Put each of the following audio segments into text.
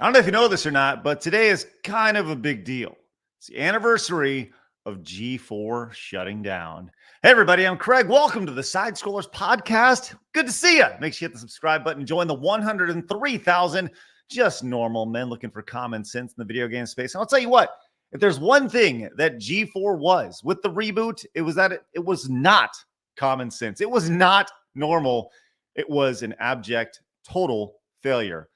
I don't know if you know this or not, but today is kind of a big deal. It's the anniversary of G4 shutting down. Hey, everybody, I'm Craig. Welcome to the Side Scrollers podcast. Good to see you. Make sure you hit the subscribe button and join the 103,000 just normal men looking for common sense in the video game space. And I'll tell you what, if there's one thing that G4 was with the reboot, it was that it was not common sense. It was not normal. It was an abject, total failure.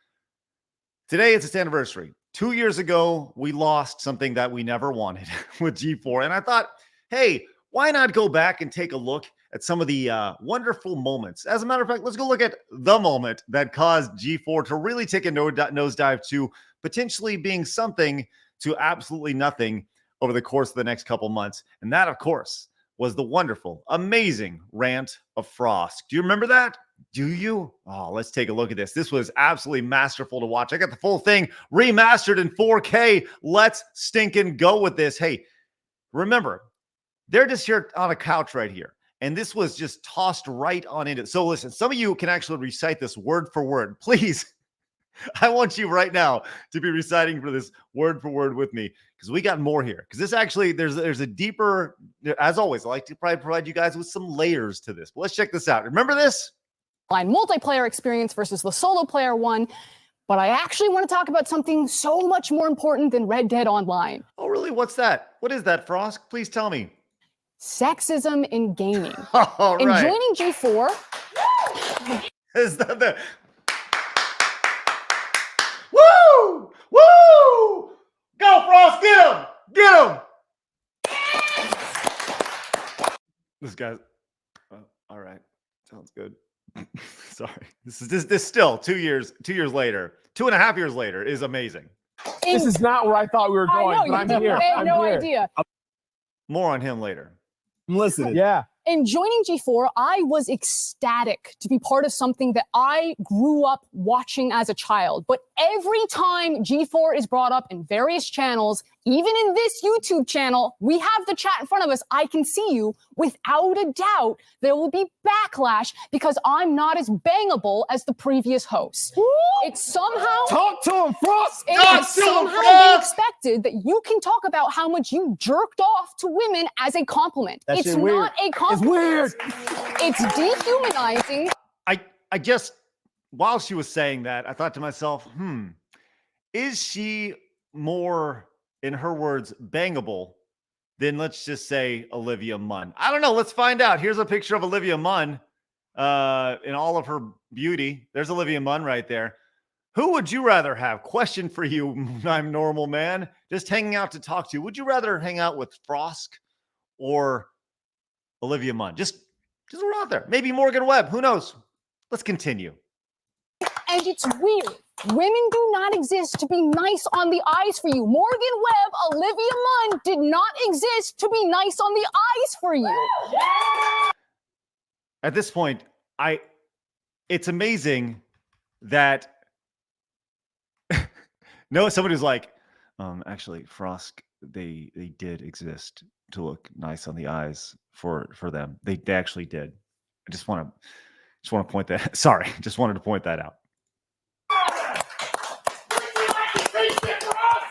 Today, it's its anniversary. 2 years ago, we lost something that we never wanted with G4. And I thought, hey, why not go back and take a look at some of the wonderful moments? As a matter of fact, let's go look at the moment that caused G4 to really take a nosedive to potentially being something to absolutely nothing over the course of the next couple months. And that, of course, was the wonderful, amazing rant of Frosk. Do you remember that? Do you? Oh, let's take a look at this. This was absolutely masterful to watch. I got the full thing remastered in 4K. Let's stinking go with this. Hey, remember, they're just here on a couch right here. And this was just tossed right on into it. So listen, some of you can actually recite this word for word. Please, I want you right now to be reciting for this word for word with me, because we got more here. Because this actually, there's a deeper, as always, I like to probably provide you guys with some layers to this. But let's check this out. Remember this? Multiplayer experience versus the solo player one, but I actually want to talk about something so much more important than Red Dead Online. Oh, really? What's that? What is that, Frosk? Please tell me. Sexism in gaming. All In right. joining G4, Is that the woo? Woo! Go, Frost! Get him! Get him! This guy's all right. Sounds good. Sorry. This still 2 years later, 2.5 years later is amazing. This is not where I thought we were going. I know, but I'm here. I have I'm no here. idea. More on him later. I'm listening. Yeah. In joining G4, I was ecstatic to be part of something that I grew up watching as a child. But every time G4 is brought up in various channels, even in this YouTube channel, we have the chat in front of us. I can see you. Without a doubt, there will be backlash because I'm not as bangable as the previous host. It's somehow... Talk to him, Frost. It is somehow been expected that you can talk about how much you jerked off to women as a compliment. That It's shit weird. not a compliment. It's weird. It's dehumanizing. I just, while she was saying that, I thought to myself, is she more, in her words, bangable than, let's just say, Olivia Munn? I don't know. Let's find out. Here's a picture of Olivia Munn in all of her beauty. There's Olivia Munn right there. Who would you rather have? Question for you, I'm normal man. Just hanging out to talk to. Would you rather hang out with Frosk or Olivia Munn? Just we're out there. Maybe Morgan Webb. Who knows? Let's continue. And it's weird. Women do not exist to be nice on the eyes for you. Morgan Webb, Olivia Munn did not exist to be nice on the eyes for you. At this point, it's amazing that no, somebody was like, actually, Frosk, they did exist to look nice on the eyes for them. They actually did. I just want to point that. Sorry, just wanted to point that out.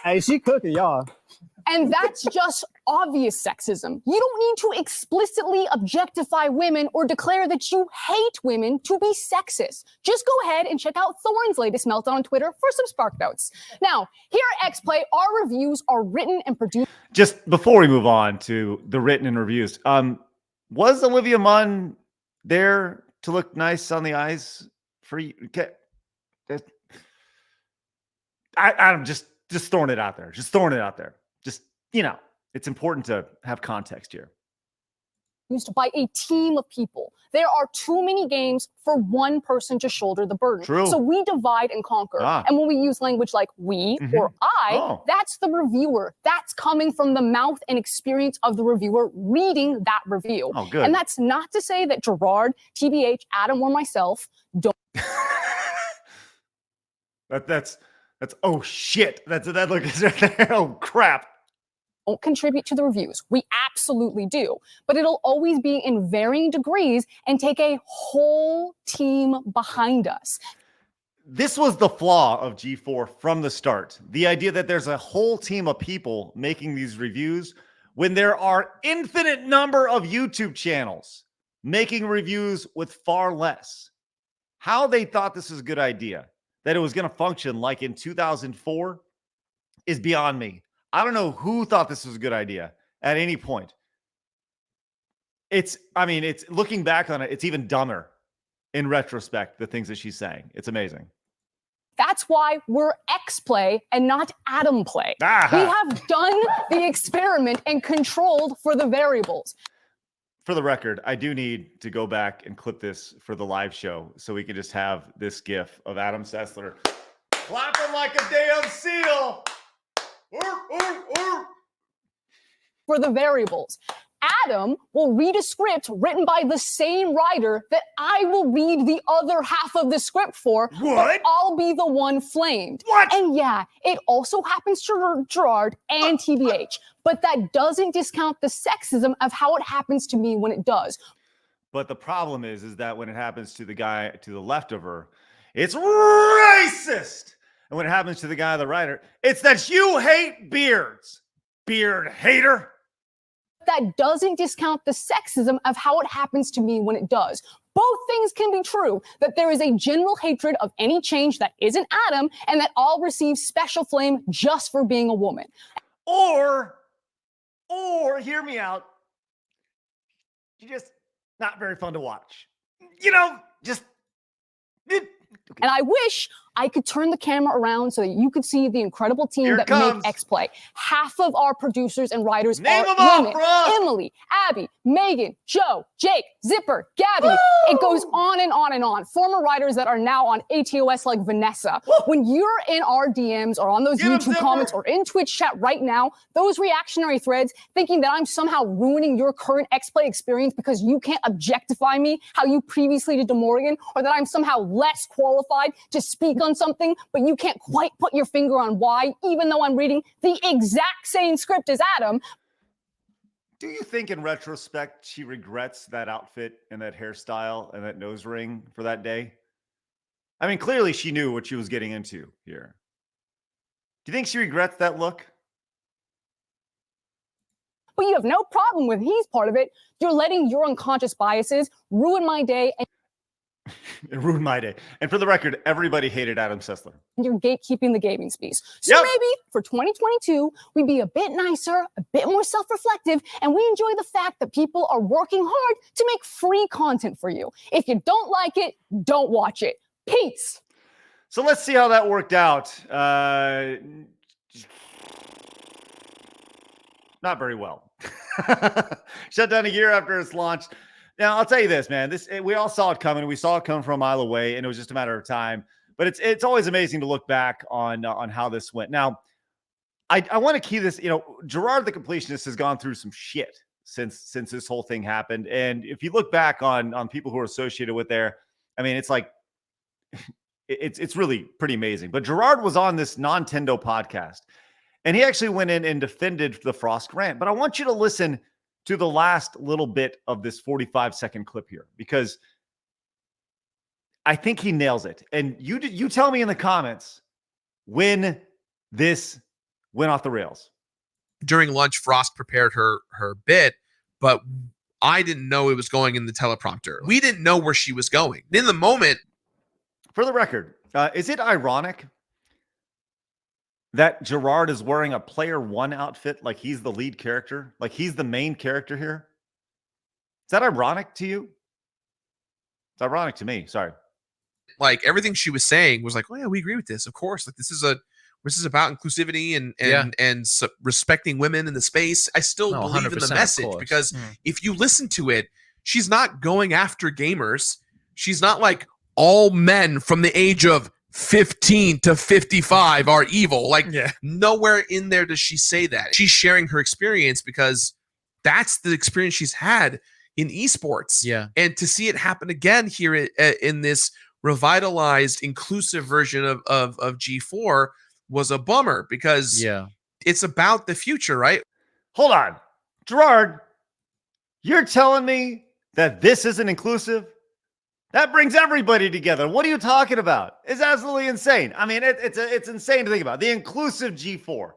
Hey, she cooking, y'all. And that's just obvious sexism. You don't need to explicitly objectify women or declare that you hate women to be sexist. Just go ahead and check out Thorne's latest meltdown on Twitter for some spark notes. Now, here at XPlay, our reviews are written and produced. Just before we move on to the written and reviews, was Olivia Munn there to look nice on the eyes for you? I'm just throwing it out there. Just throwing it out there. Just, it's important to have context here. Used by a team of people. There are too many games for one person to shoulder the burden. True. So we divide and conquer. And when we use language like we or I, that's the reviewer. That's coming from the mouth and experience of the reviewer reading that review. Oh, good. And that's not to say that Gerard, TBH, Adam, or myself don't. That's oh shit. That look is right there. Oh crap. Don't contribute to the reviews. We absolutely do. But it'll always be in varying degrees and take a whole team behind us. this was the flaw of G4 from the start. The idea that there's a whole team of people making these reviews when there are infinite number of YouTube channels making reviews with far less. How they thought this was a good idea, that it was going to function like in 2004, is beyond me. I don't know who thought this was a good idea at any point. It's looking back on it, it's even dumber in retrospect, the things that she's saying. It's amazing. That's why we're X-Play and not Atom Play. We have done the experiment and controlled for the variables. For the record, I do need to go back and clip this for the live show so we can just have this gif of Adam Sessler clapping like a damn seal. For the variables. Adam will read a script written by the same writer that I will read the other half of the script for. What? But I'll be the one flamed. What? And yeah, it also happens to Gerard and TBH. But that doesn't discount the sexism of how it happens to me when it does. But the problem is that when it happens to the guy to the left of her, it's racist. And when it happens to the guy on the right, it's that you hate beards. Beard hater. That doesn't discount the sexism of how it happens to me when it does. Both things can be true, that there is a general hatred of any change that isn't Adam, and that I'll receive special flame just for being a woman. Or hear me out, you're just not very fun to watch. And I wish I could turn the camera around so that you could see the incredible team that make X-Play. Half of our producers and writers are women. Emily, Abby, Megan, Joe, Jake, Zipper, Gabby. Woo! It goes on and on and on. Former writers that are now on ATOS like Vanessa. Woo! When you're in our DMs or on those YouTube comments or in Twitch chat right now, those reactionary threads thinking that I'm somehow ruining your current X-Play experience because you can't objectify me how you previously did to Morgan, or that I'm somehow less qualified to speak on something, but you can't quite put your finger on why, even though I'm reading the exact same script as Adam. Do you think in retrospect she regrets that outfit and that hairstyle and that nose ring for that day? I mean, clearly she knew what she was getting into here. Do you think she regrets that look? But you have no problem with he's part of it. You're letting your unconscious biases ruin my day. It ruined my day. And for the record, everybody hated Adam Sessler. You're gatekeeping the gaming space. So maybe for 2022, we be a bit nicer, a bit more self-reflective, and we enjoy the fact that people are working hard to make free content for you. If you don't like it, don't watch it. Peace. So let's see how that worked out. Not very well. Shut down a year after its launch. Now, I'll tell you this, man. We all saw it coming. We saw it come from a mile away, and it was just a matter of time. But it's always amazing to look back on how this went. Now, I want to key this. Gerard the Completionist has gone through some shit since this whole thing happened. And if you look back on people who are associated with there, I mean, it's like it's really pretty amazing. But Gerard was on this Nintendo podcast, and he actually went in and defended the Frosk rant. But I want you to listen to the last little bit of this 45-second clip here, because I think he nails it. And you tell me in the comments when this went off the rails. During lunch, Frosk prepared her bit, but I didn't know it was going in the teleprompter. We didn't know where she was going. In the moment. For the record, is it ironic that Gerard is wearing a player one outfit like he's the lead character, like he's the main character here? Is that ironic to you? It's ironic to me. Sorry. Like everything she was saying was like, oh yeah, we agree with this. Of course. Like this is about inclusivity and respecting women in the space. I still believe in the message because if you listen to it, she's not going after gamers. She's not like all men from the age of 15 to 55 are evil. Like nowhere in there does she say that. She's sharing her experience because that's the experience she's had in esports. Yeah. And to see it happen again here in this revitalized, inclusive version of G4 was a bummer because it's about the future, right? Hold on. Gerard, you're telling me that this isn't inclusive? That brings everybody together. What are you talking about? It's absolutely insane. I mean, it's insane to think about. The inclusive G4.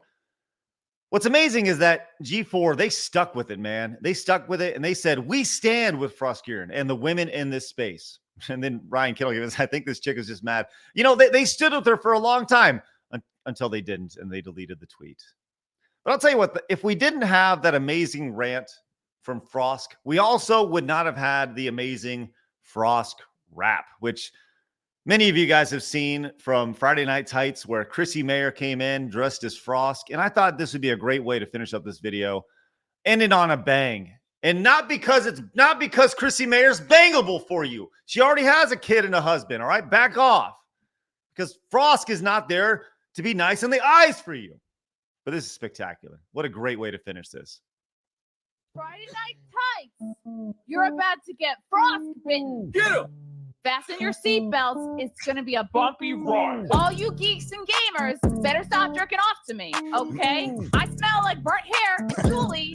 What's amazing is that G4, they stuck with it, man. They stuck with it, and they said, we stand with Frosk and the women in this space. And then Ryan Kittle gave us, I think this chick is just mad. You know, they stood with her for a long time until they didn't, and they deleted the tweet. But I'll tell you what, if we didn't have that amazing rant from Frosk, we also would not have had the amazing Frosk rap, which many of you guys have seen from Friday Night Tights, where Chrissy Mayer came in dressed as Frosk. And I thought this would be a great way to finish up this video, ending on a bang. And not because Chrissy Mayer's bangable for you. She already has a kid and a husband, all right? Back off. Because Frosk is not there to be nice in the eyes for you. But this is spectacular. What a great way to finish this. Friday Night Tights. You're about to get frostbitten. Get him! Fasten your seatbelts. It's going to be a bumpy ride. All you geeks and gamers better stop jerking off to me, okay? I smell like burnt hair. Julie,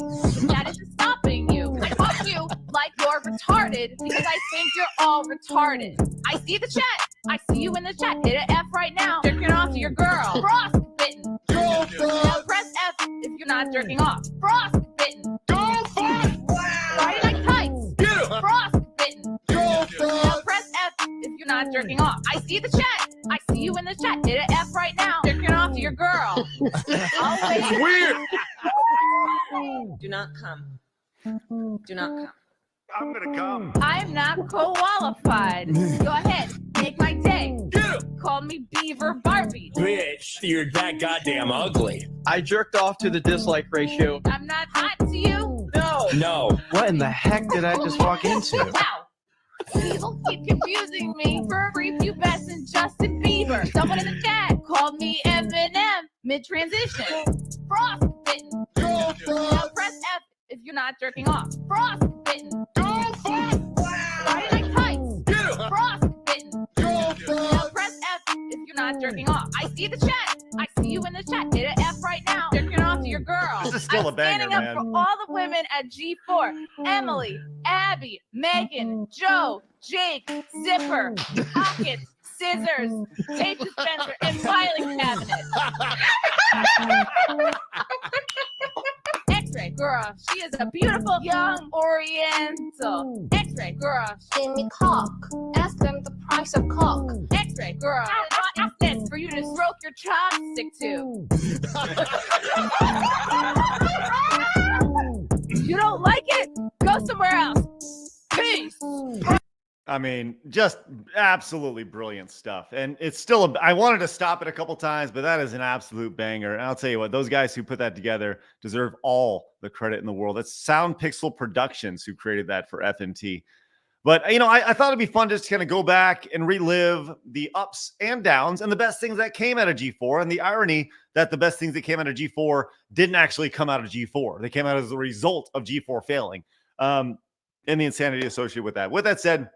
that isn't stopping you. I fuck you like you're retarded because I think you're all retarded. I see the chat. I see you in the chat. Hit an F right now. Jerking off to your girl. Frostbitten. Now press F if you're not jerking off. Frostbitten. Friday Night Tights. Get him! Frostbitten. Now press F if you're not jerking off. I see the chat. I see you in the chat. Hit an F right now. Jerking off to your girl. It's weird. Do not come. Do not come. I'm going to come. I'm not qualified. Go ahead. Make my day. Get him! Call me Beaver Barbie. Bitch, you're that goddamn ugly. I jerked off to the dislike ratio. I'm not hot to you. No. No. What in the heck did I just walk into? Wow. People keep confusing me for prepubescent Justin Bieber. Someone in the chat called me Eminem mid-transition. Frostbitten. Now press F if you're not jerking off. Frostbitten. Friday Night Tights. Get him! Frostbitten. Now press F if you're not jerking off. I see the chat. I see you in the chat. Hit an F right now. Jerking off to your girl. This is still a banger, standing up man. for all the women at G4. Emily, Abby, Megan, Joe, Jake, Zipper, Pockets, Scissors, Tape Dispenser, and Filing Cabinet. X-Ray girl, she is a beautiful young Oriental. X-Ray girl, Give me cock. Ask them the price of cock. X-Ray girl, what is this for you to stroke your chopstick to? You don't like it? Go somewhere else. Peace. I mean, just absolutely brilliant stuff. And it's still, I wanted to stop it a couple times, but that is an absolute banger. And I'll tell you what, those guys who put that together deserve all the credit in the world. That's Sound Pixel Productions who created that for FNT. But, you know, I thought it'd be fun just to kind of go back and relive the ups and downs and the best things that came out of G4, and the irony that the best things that came out of G4 didn't actually come out of G4. They came out as a result of G4 failing, and the insanity associated with that. With that said,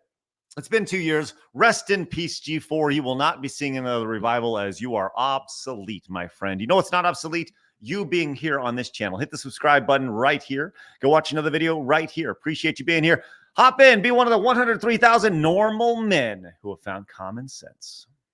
it's been 2 years. Rest in peace, G4. You will not be seeing another revival, as you are obsolete, my friend. You know what's not obsolete? You being here on this channel. Hit the subscribe button right here. Go watch another video right here. Appreciate you being here. Hop in. Be one of the 103,000 normal men who have found common sense.